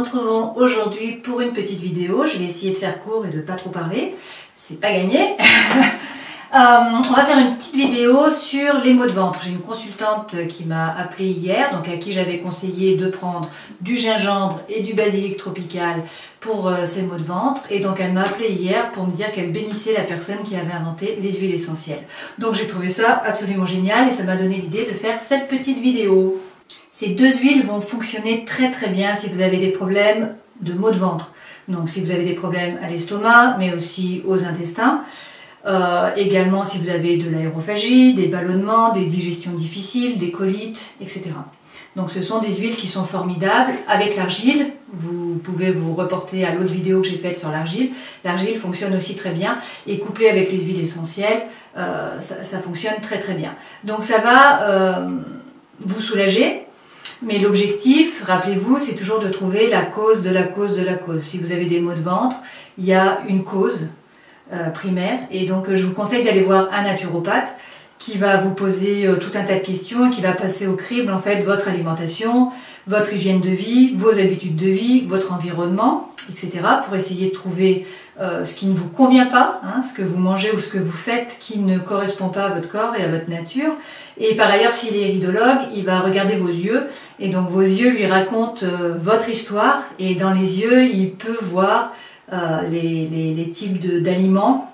retrouvons aujourd'hui pour une petite vidéo. Je vais essayer de faire court et de pas trop parler. C'est pas gagné. On va faire une petite vidéo sur les maux de ventre. J'ai une consultante qui m'a appelé hier, donc à qui j'avais conseillé de prendre du gingembre et du basilic tropical pour ses maux de ventre. Et donc elle m'a appelé hier pour me dire qu'elle bénissait la personne qui avait inventé les huiles essentielles. Donc j'ai trouvé ça absolument génial et ça m'a donné l'idée de faire cette petite vidéo. Ces deux huiles vont fonctionner très bien si vous avez des problèmes de maux de ventre. Donc si vous avez des problèmes à l'estomac, mais aussi aux intestins. Également si vous avez de l'aérophagie, des ballonnements, des digestions difficiles, des colites, etc. Donc ce sont des huiles qui sont formidables. Avec l'argile, vous pouvez vous reporter à l'autre vidéo que j'ai faite sur l'argile. L'argile fonctionne aussi très bien et couplé avec les huiles essentielles, ça fonctionne très bien. Donc ça va vous soulager. Mais l'objectif, rappelez-vous, c'est toujours de trouver la cause de la cause de la cause. Si vous avez des maux de ventre, il y a une cause primaire. Et donc, je vous conseille d'aller voir un naturopathe qui va vous poser tout un tas de questions et qui va passer au crible, en fait, votre alimentation, votre hygiène de vie, vos habitudes de vie, votre environnement, etc. pour essayer de trouver ce qui ne vous convient pas, hein, ce que vous mangez ou ce que vous faites qui ne correspond pas à votre corps et à votre nature. Et par ailleurs, s'il est iridologue, il va regarder vos yeux et donc vos yeux lui racontent votre histoire et dans les yeux, il peut voir les types d'aliments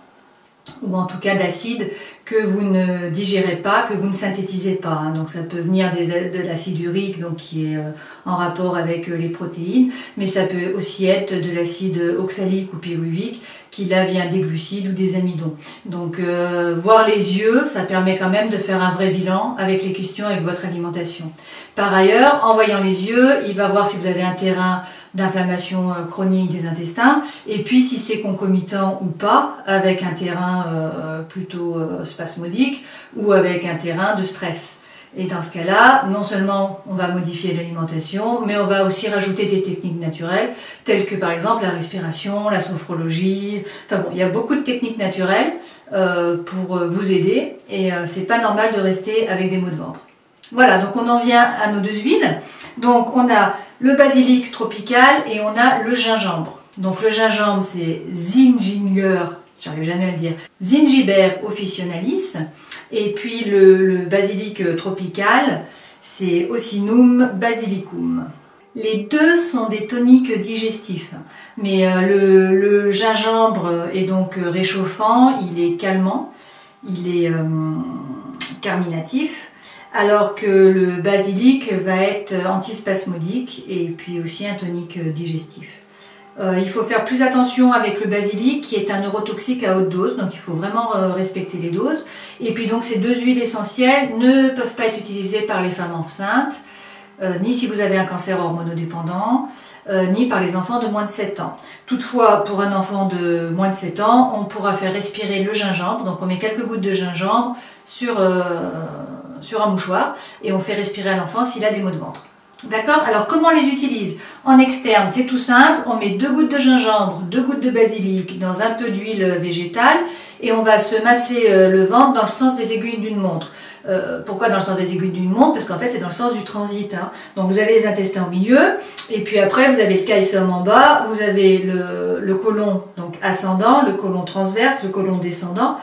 ou en tout cas d'acides que vous ne digérez pas, que vous ne synthétisez pas. Hein. Donc ça peut venir de l'acide urique, donc qui est en rapport avec les protéines, mais ça peut aussi être de l'acide oxalique ou pyruvique, qui là vient des glucides ou des amidons. Donc voir les yeux, ça permet quand même de faire un vrai bilan avec les questions avec votre alimentation. Par ailleurs, en voyant les yeux, il va voir si vous avez un terrain d'inflammation chronique des intestins, et puis si c'est concomitant ou pas, avec un terrain plutôt spasmodique ou avec un terrain de stress. Et dans ce cas-là, non seulement on va modifier l'alimentation, mais on va aussi rajouter des techniques naturelles, telles que par exemple la respiration, la sophrologie, enfin bon, il y a beaucoup de techniques naturelles pour vous aider, et c'est pas normal de rester avec des maux de ventre. Voilà, donc on en vient à nos deux huiles. Donc on a le basilic tropical et on a le gingembre. Donc le gingembre c'est Zinginger, j'arrive jamais à le dire, Zingiber officinalis. Et puis le basilic tropical c'est Ocynum basilicum. Les deux sont des toniques digestifs, mais le gingembre est donc réchauffant, il est calmant, il est carminatif. Alors que le basilic va être antispasmodique et puis aussi un tonique digestif. Il faut faire plus attention avec le basilic qui est un neurotoxique à haute dose, donc il faut vraiment respecter les doses. Et puis donc ces deux huiles essentielles ne peuvent pas être utilisées par les femmes enceintes, ni si vous avez un cancer hormonodépendant, ni par les enfants de moins de 7 ans. Toutefois, pour un enfant de moins de 7 ans, on pourra faire respirer le gingembre, donc on met quelques gouttes de gingembre sur un mouchoir et on fait respirer à l'enfant s'il a des maux de ventre. D'accord? Alors comment on les utilise? En externe, c'est tout simple, on met 2 gouttes de gingembre, 2 gouttes de basilic dans un peu d'huile végétale et on va se masser le ventre dans le sens des aiguilles d'une montre. Pourquoi dans le sens des aiguilles d'une montre? Parce qu'en fait c'est dans le sens du transit. Hein. Donc vous avez les intestins au milieu et puis après vous avez le caïsome en bas, vous avez le côlon donc ascendant, le côlon transverse, le côlon descendant,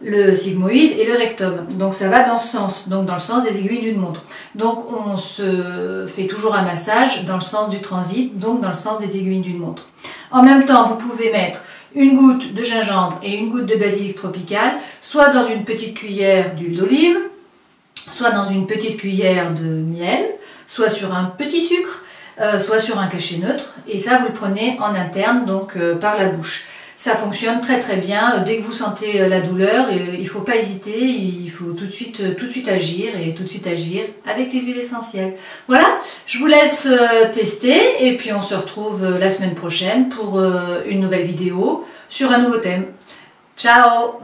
le sigmoïde et le rectum. Donc ça va dans ce sens, donc dans le sens des aiguilles d'une montre. Donc on se fait toujours un massage dans le sens du transit, donc dans le sens des aiguilles d'une montre. En même temps, vous pouvez mettre une goutte de gingembre et une goutte de basilic tropical, soit dans une petite cuillère d'huile d'olive, soit dans une petite cuillère de miel, soit sur un petit sucre, soit sur un cachet neutre, et ça vous le prenez en interne, donc par la bouche. Ça fonctionne très bien. Dès que vous sentez la douleur, il ne faut pas hésiter, il faut tout de suite agir et tout de suite agir avec les huiles essentielles. Voilà, je vous laisse tester et puis on se retrouve la semaine prochaine pour une nouvelle vidéo sur un nouveau thème. Ciao!